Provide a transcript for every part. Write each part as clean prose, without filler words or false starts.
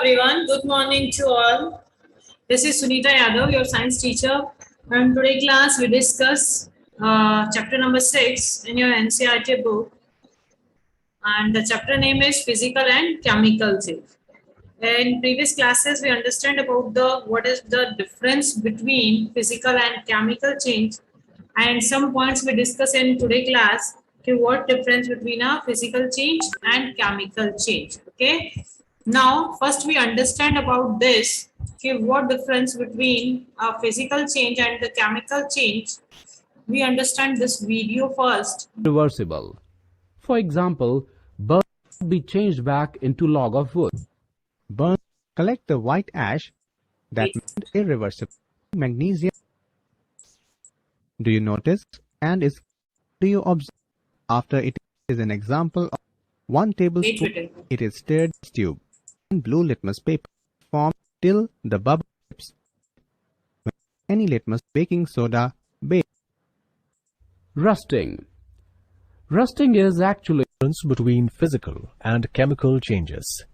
everyone. Good morning to all. This is Sunita Yadav, your science teacher. And today class we discuss chapter number 6 in your NCERT book. And the chapter name is Physical and Chemical Change. In previous classes, we understand about what is the difference between physical and chemical change, and some points we discuss in today class. Okay, what difference between a physical change and chemical change? Okay, now first we understand about this. Okay, what difference between a physical change and the chemical change? We understand this video first. Reversible. For example, burn be changed back into log of wood. Burn collect the white ash that made irreversible magnesium. Do you notice and do you observe after it is an example of 1 tablespoon it is stirred tube and blue litmus paper formed till the bubble tips. Any litmus baking soda base. Rusting. Rusting is actually the difference between physical and chemical changes.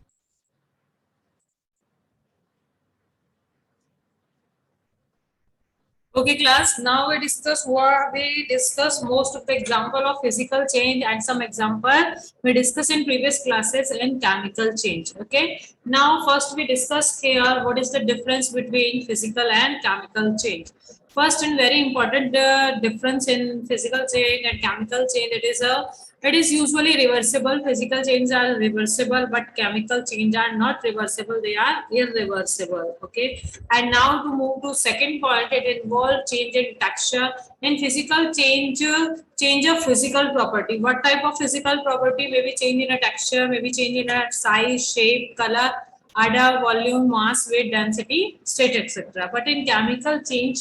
Okay, class. Now we discuss most of the example of physical change and some example we discuss in previous classes in chemical change. Okay. Now first we discuss here what is the difference between physical and chemical change. First and very important difference in physical change and chemical change. It is usually reversible. Physical changes are reversible, but chemical change are not reversible. They are irreversible. Okay. And now to move to second point, it involves change in texture. In physical change of physical property. What type of physical property? Maybe change in a texture, maybe change in a size, shape, color, other volume, mass, weight, density, state, etc. But in chemical change,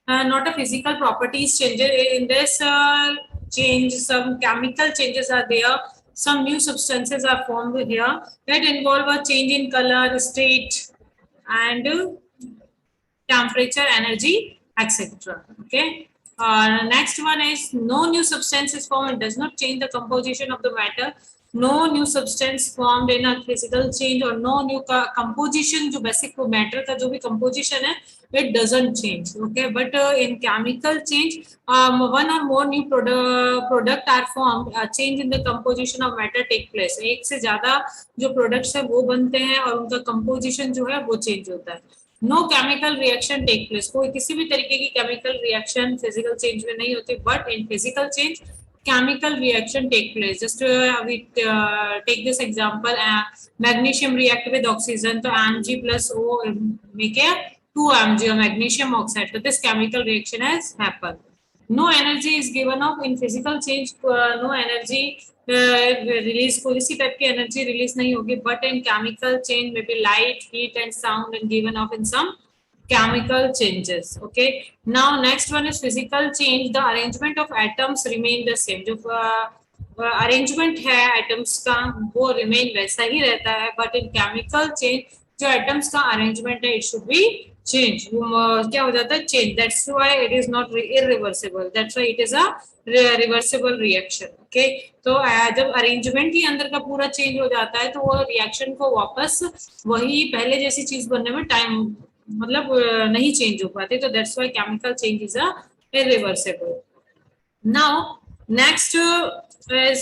not a physical properties changes. In this change, some chemical changes are there. Some new substances are formed here that involve a change in color, state, and temperature, energy, etc. Okay. Next one is no new substance is formed. It does not change the composition of the matter. No new substance formed in a physical change or no new composition. जो basic matter का जो भी composition है, it doesn't change. Okay, but in chemical change, one or more new product are formed. Change in the composition of matter take place. एक से ज़्यादा जो products है वो बनते हैं और उनका composition जो है वो change होता है. No chemical reaction take place. कोई किसी भी तरीके की केमिकल रिएक्शन फिजिकल चेंज में नहीं होती, but in physical change chemical reaction take place. Just we take this example, magnesium react with oxygen, so Mg plus O make a 2 Mg of magnesium oxide. So this chemical reaction has happened. No energy is given off in physical change. No energy release, कोई इसी type की energy release नहीं होगी, but in chemical change में be light, heat and sound and given off in some chemical changes. Okay, now next one is physical change. The arrangement of atoms remain the same. जो arrangement है atoms का वो remain वैसा ही रहता है, but in chemical change जो atoms का arrangement है it should be change. क्या हो जाता है? Change. That's why it is not irreversible. That's why it is a reversible reaction. Okay, तो जब arrangement ही अंदर का पूरा change हो जाता है तो वो reaction को वापस वही पहले जैसी चीज बनने में time मतलब नहीं चेंज हो पाते. तो that's why chemical change is a irreversible. Now next is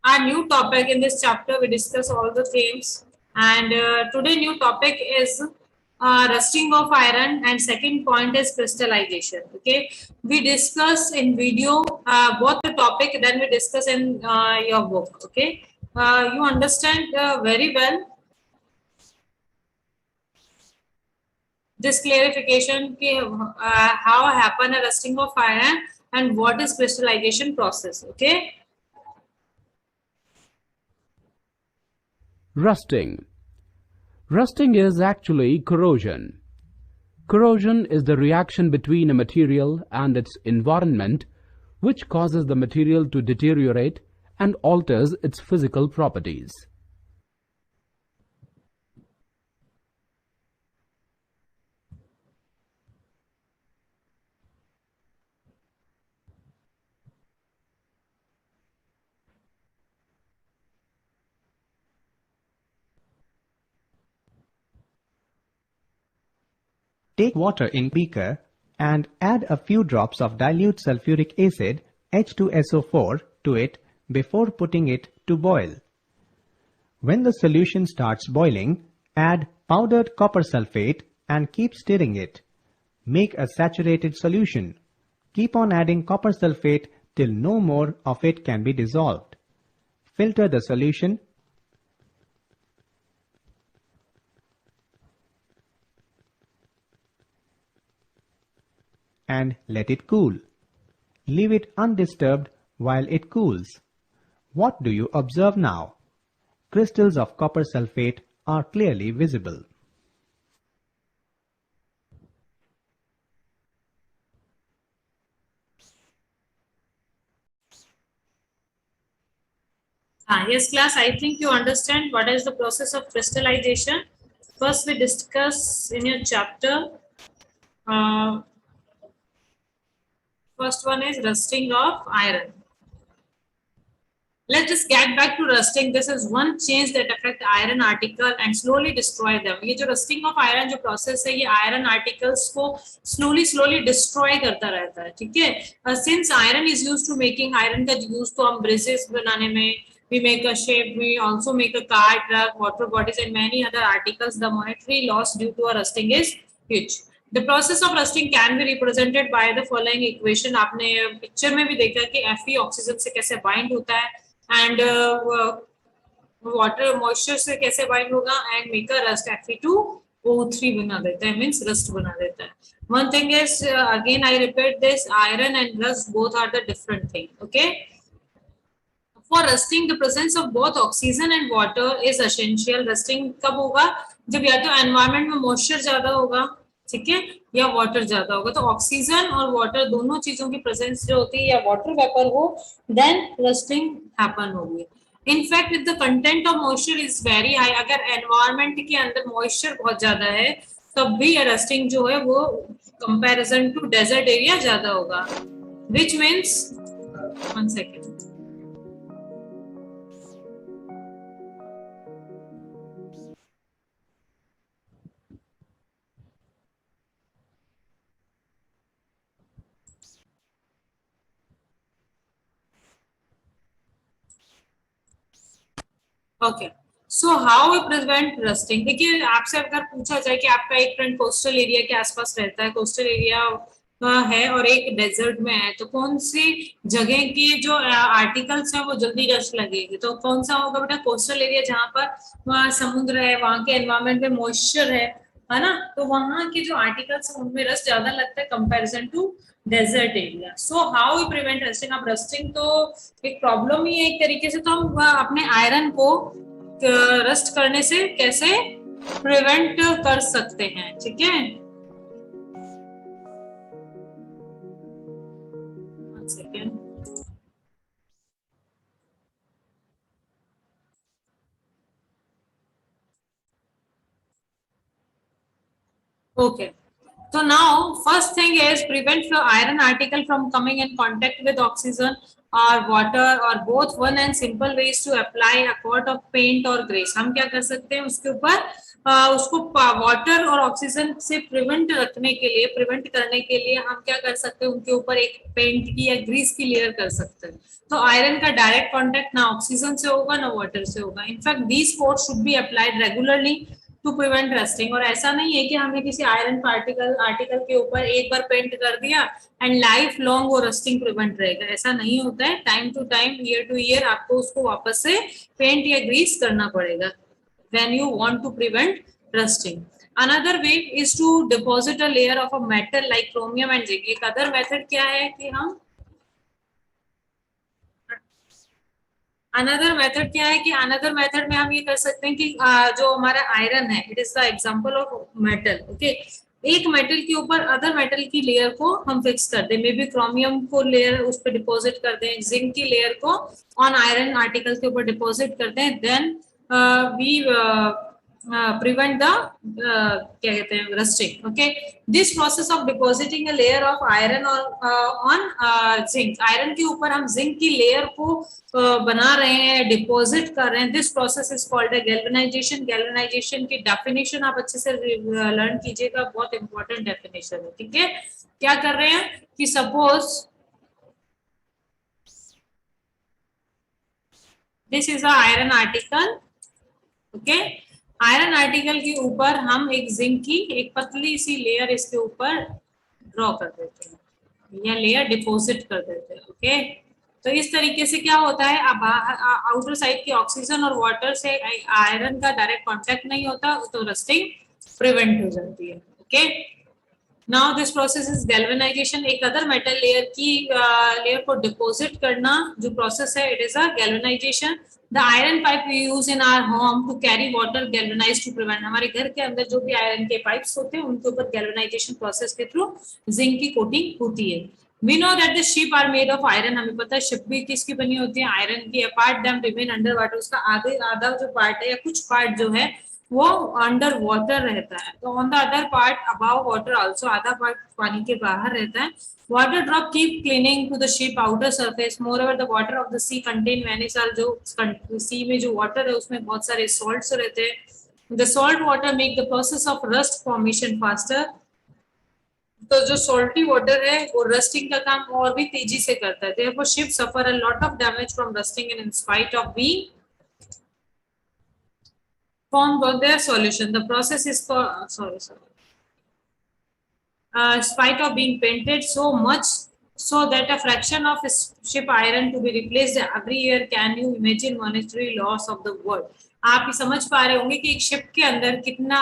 our new topic. In this chapter we discuss all the themes, and today new topic is rusting of iron, and second point is crystallization. Okay, we discuss in video both the topic, then we discuss in your book. Okay, you understand very well this clarification how happen a rusting of iron and what is crystallization process. Okay. rusting. Rusting is actually corrosion. Corrosion is the reaction between a material and its environment which causes the material to deteriorate and alters its physical properties. Take water in beaker and add a few drops of dilute sulfuric acid H2SO4 to it before putting it to boil. When the solution starts boiling, add powdered copper sulfate and keep stirring it. Make a saturated solution. Keep on adding copper sulfate till no more of it can be dissolved. Filter the solution and let it cool. Leave it undisturbed while it cools. What do you observe now? Crystals of copper sulfate are clearly visible. Yes, class, I think you understand what is the process of crystallization. First, we discuss in your chapter. First one is rusting of iron. Let's just get back to rusting. This is one change that affect iron article and slowly destroy them. ये जो rusting of iron जो process है ये iron articles को slowly destroy करता रहता है, ठीक है? Since iron is used to making iron का use तो हम bridges बनाने में, we make a shape, we also make a car, truck, water bodies and many other articles. The monetary loss due to a rusting is huge. The process of rusting can be represented by the following equation. आपने picture में भी देखा कि Fe oxygen से कैसे bind होता है and water moisture से कैसे बाइंड होगा and make a rust Fe2O3 बना देता है, means rust बना देता है. One thing is again I repeat this, iron and rust both are the different thing. Okay. For rusting, the presence of both oxygen and water is essential. Rusting कब होगा? जब या तो environment में moisture ज्यादा होगा, ठीक है, या वाटर ज्यादा होगा. तो ऑक्सीजन और वाटर दोनों चीजों की प्रेजेंस जो होती है या वाटर वेपर हो, देन रस्टिंग हैपन होगी. In fact if the content of moisture is very high, अगर एनवायरनमेंट के अंदर मॉइस्चर बहुत ज्यादा है तब भी रस्टिंग जो है वो कंपैरिजन टू डेजर्ट एरिया ज्यादा होगा. Which means, one second, okay. So how we prevent rusting. देखिए आपसे अगर पूछा जाए कि आपका एक फ्रेंड कोस्टल एरिया के आसपास रहता है, कोस्टल एरिया है और एक डेजर्ट में है, तो कौन सी जगह की जो आर्टिकल्स है वो जल्दी रस्ट लगेगी? तो कौन सा होगा बेटा? कोस्टल एरिया, जहाँ पर वहाँ समुद्र है, वहाँ के एनवायरमेंट में मॉइस्चर है ना, तो वहाँ के जो आर्टिकल्स है उनमें रस्ट ज्यादा लगता है comparison to desert area. So how we prevent rusting. अब रस्टिंग तो एक प्रॉब्लम ही है एक तरीके से, तो हम अपने आयरन को रस्ट करने से कैसे प्रिवेंट कर सकते हैं, ठीक है? One second. Okay. So now first thing is prevent the iron article from coming in contact with oxygen or water or both. One and simple ways to apply a coat of paint or grease. हम क्या कर सकते हैं उसके ऊपर, उसको water और oxygen से प्रिवेंट रखने के लिए, प्रिवेंट करने के लिए हम क्या कर सकते हैं, उनके ऊपर एक पेंट की या ग्रीस की लेयर कर सकते हैं. तो आयरन का डायरेक्ट कांटेक्ट ना ऑक्सीजन से होगा ना वाटर से होगा. In fact these coats should be applied regularly to prevent rusting. और ऐसा नहीं है कि हमने किसी आयरन आर्टिकल के ऊपर एक बार पेंट कर दिया एंड लाइफ लॉन्ग वो रस्टिंग प्रिवेंट रहेगा, ऐसा नहीं होता है. Time to time, year to year आपको उसको वापस से पेंट या ग्रीस करना पड़ेगा when you want to prevent rusting. Another way is to deposit a layer of a metal like chromium and zinc. एक अदर मेथड क्या है कि हम अनदर मेथड में हम ये कर सकते हैं कि जो हमारा आयरन है, it is the example of metal. Okay, एक मेटल के ऊपर अदर मेटल की लेयर को हम फिक्स कर दें, मे बी क्रोमियम को लेयर उस पर डिपॉजिट कर दें, जिंक की लेयर को ऑन आयरन आर्टिकल के ऊपर डिपॉजिट कर दें, देन we prevent the क्या कहते हैं rusting. Okay, this process of depositing a layer of iron on zinc, iron के ऊपर हम zinc की layer को बना रहे हैं, deposit कर रहे हैं. This process is called a galvanization. Galvanization की definition आप अच्छे से learn कीजिएगा, बहुत important definition है. ठीक है, क्या कर रहे हैं कि suppose this is a iron article. Okay, iron article के ऊपर हम एक जिंक की एक पतली सी लेयर इसके ऊपर ड्रॉ कर देते हैं या लेयर डिपॉजिट कर देते हैं. ओके, तो इस तरीके से क्या होता है, अब आउटर साइड की ऑक्सीजन और वाटर से आयरन का डायरेक्ट कांटेक्ट नहीं होता, तो रस्टिंग प्रिवेंट हो जाती है. Okay, now this process is galvanisation. एक अदर मेटल लेयर की लेयर को डिपॉजिट करना जो प्रोसेस है, it is a galvanisation. The iron pipe we use in our home to carry water galvanized to prevent. हमारे घर के अंदर जो भी आयरन के पाइप्स होते हैं उनके ऊपर गैल्वेनाइजेशन प्रोसेस के थ्रू जिंक की कोटिंग होती है. We know that the ship are made of iron. हमें पता है शिप भी किसकी बनी होती है, आयरन की. Apart them remain under water. उसका आधा जो पार्ट है या कुछ पार्ट जो है वो अंडर वाटर रहता है. तो on the other part above water also, आधा पार्ट पानी के बाहर रहता है. Water drop keep clinging to the ship outer surface. Moreover, the water of the sea contain many salt. जो sea में जो water है उसमें बहुत सारे salts रहते हैं. The salt water make the process of rust formation faster. तो जो salty water है वो rusting का काम और भी तेजी से करता है. Therefore, ships suffer a lot of damage from rusting and in spite of being formed of their solution. The process is called spite of being painted so much so that a fraction of ship iron to be replaced every year. Can you imagine monetary loss of the world? आप समझ पा रहे होंगे कि एक ship के अंदर कितना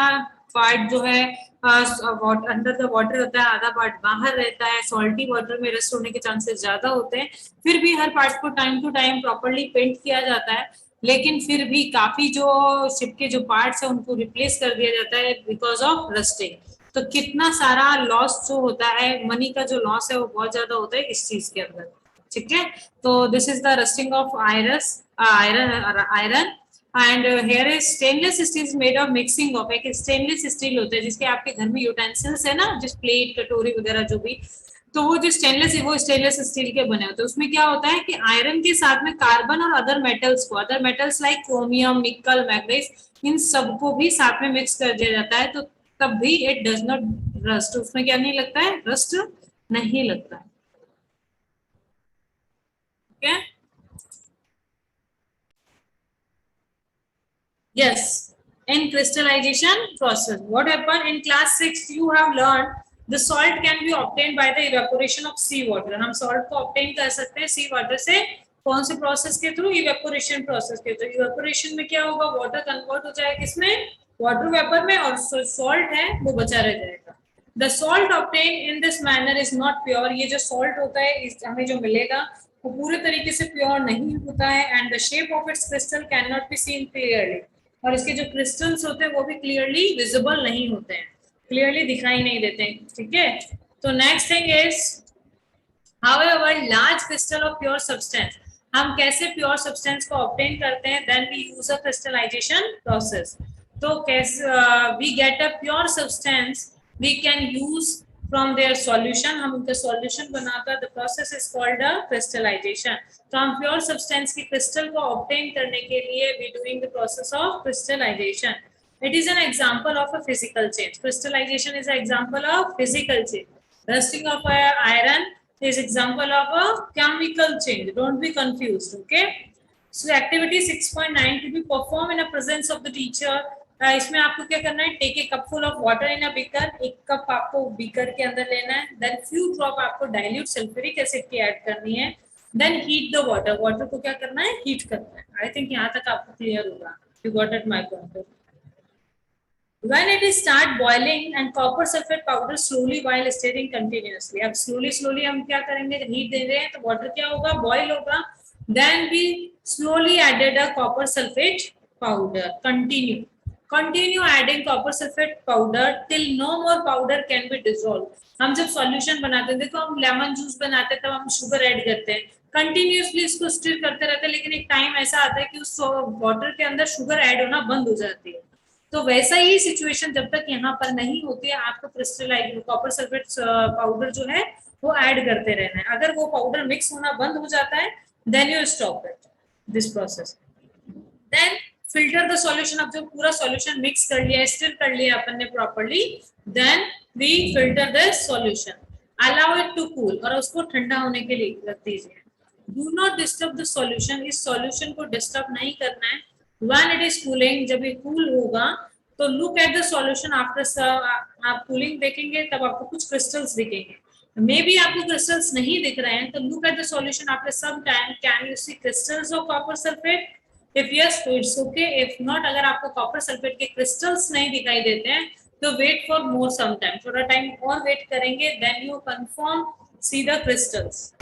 पार्ट जो है अंडर द वाटर होता है, आधा पार्ट बाहर रहता है. सॉल्टी वाटर में रस्ट होने के चांसेस ज्यादा होते हैं. फिर भी हर पार्ट को time to time properly paint किया जाता है, लेकिन फिर भी काफी जो शिप के जो पार्ट्स है उनको रिप्लेस कर दिया जाता है बिकॉज ऑफ रस्टिंग. तो कितना सारा लॉस जो होता है, मनी का जो लॉस है वो बहुत ज्यादा होता है इस चीज के अंदर. ठीक है, तो this is the rusting of iron and here is stainless steel made of mixing of. एक स्टेनलेस स्टील होता है जिसके आपके घर में यूटेंसिल्स है ना, जिस प्लेट कटोरी वगैरह जो भी, तो वो जो स्टेनलेस है वो स्टेनलेस स्टील के बने होते हैं. उसमें क्या होता है कि आयरन के साथ में कार्बन और अदर मेटल्स लाइक क्रोमियम, निकल, मैग्नीज, इन सबको भी साथ में मिक्स कर दिया जाता है. तो तब भी इट डज नॉट रस्ट. उसमें क्या नहीं लगता है, रस्ट नहीं लगता है. Okay? Yes, in crystallization process, what happened in class 6 you have learned the salt can be obtained by the evaporation of sea water. हम salt को obtain कर सकते हैं sea water से. कौन से प्रोसेस के थ्रू? इवेपोरेशन प्रोसेस के थ्रू. इवेपोरेशन में क्या होगा, वाटर कन्वर्ट हो जाएगा किसमें, वाटर वेपर में, और सॉल्ट है वो बचा रह जाएगा. The salt obtain in this manner is not pure. ये जो सॉल्ट होता है हमें जो मिलेगा वो पूरे तरीके से प्योर नहीं होता है. And the shape of its crystal can not be seen clearly. और इसके जो क्रिस्टल्स होते हैं वो भी क्लियरली विजिबल नहीं होते हैं, क्लियरली दिखाई नहीं देते हैं. ठीक है, तो next thing is however large crystal of pure substance. हम कैसे प्योर सब्सटेंस को ऑब्टेन करते हैं, then we use a crystallization process. तो कैसे we get a pure substance we can use from their solution. हम उनका सॉल्यूशन बनाकर the process is called a crystallization. तो हम प्योर सब्सटेंस की क्रिस्टल को ऑब्टेन करने के लिए we doing the process of crystallization. It is an example of a physical change. Crystallization is an example of physical change. Rusting of iron is example of a chemical change. Don't be confused. Okay. So activity 6.9 to be performed in the presence of the teacher. इसमें आपको क्या करना है, take a cup full of water in a beaker. एक cup आपको beaker के अंदर लेना है. देन फ्यू ड्रॉप आपको डाइल्यूट सल्फ्यूरिक एसिड की ऐड करनी है. Then heat the water. Water को क्या करना है, हीट करना है. आई थिंक यहाँ तक आपको क्लियर होगा. You got it my point. When it is start boiling and copper sulfate powder slowly while stirring continuously. अब slowly हम क्या करेंगे, हीट दे रहे हैं तो वाटर क्या होगा, बॉइल होगा. Then we slowly added a copper sulfate powder. Continue adding copper sulfate powder till no more powder can be dissolved. हम जब सॉल्यूशन बनाते हैं, देखो हम लेमन जूस बनाते हैं तब हम शुगर ऐड करते हैं, कंटिन्यूसली इसको स्टिर करते रहते हैं, लेकिन एक टाइम ऐसा आता है कि उस वाटर के अंदर शुगर ऐड होना बंद हो जाती है. तो वैसा ही सिचुएशन जब तक यहाँ पर नहीं होती है, आपको क्रिस्टलाइज कॉपर सल्फेट पाउडर जो है वो ऐड करते रहना है. अगर वो पाउडर मिक्स होना बंद हो जाता है, then you stop it this process. Then filter the solution. अब जब पूरा सॉल्यूशन मिक्स कर लिया, स्टिर कर लिया अपन ने properly, then we filter the solution, allow it to cool, और उसको ठंडा होने के लिए रख दीजिए. Do not disturb the solution. इस सॉल्यूशन को डिस्टर्ब नहीं करना है. When it is cooling, जब ये कूल होगा तो look at the solution after. आप कूलिंग देखेंगे तब आपको कुछ क्रिस्टल्स दिखेंगे. मे बी आपको क्रिस्टल्स नहीं दिख रहे हैं, तो look at the solution after some time. Can you see crystals of copper sulphate? If yes तो इट्स ओके. इफ नॉट, अगर आपको कॉपर सल्फेट के क्रिस्टल्स नहीं दिखाई देते हैं तो wait for more some time, थोड़ा टाइम और वेट करेंगे. Then you confirm see the crystals.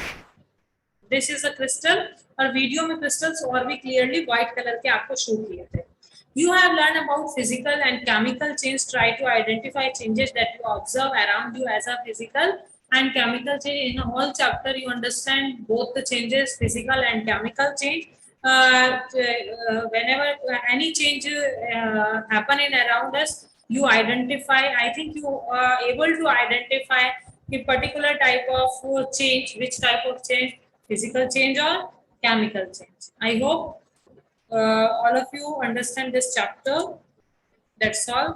This is a crystal, और वीडियो में क्रिस्टल्स और भी क्लियरली व्हाइट कलर के आपको शो किए थे. You have learned about physical and chemical change. Try to identify changes that you observe around you as a physical and chemical change. In all chapter, you understand both the changes, physical and chemical change. Whenever any change happen in around us, you identify. I think you are able to identify a particular type of change, which type of change, physical change or chemical change. I hope all of you understand this chapter. That's all.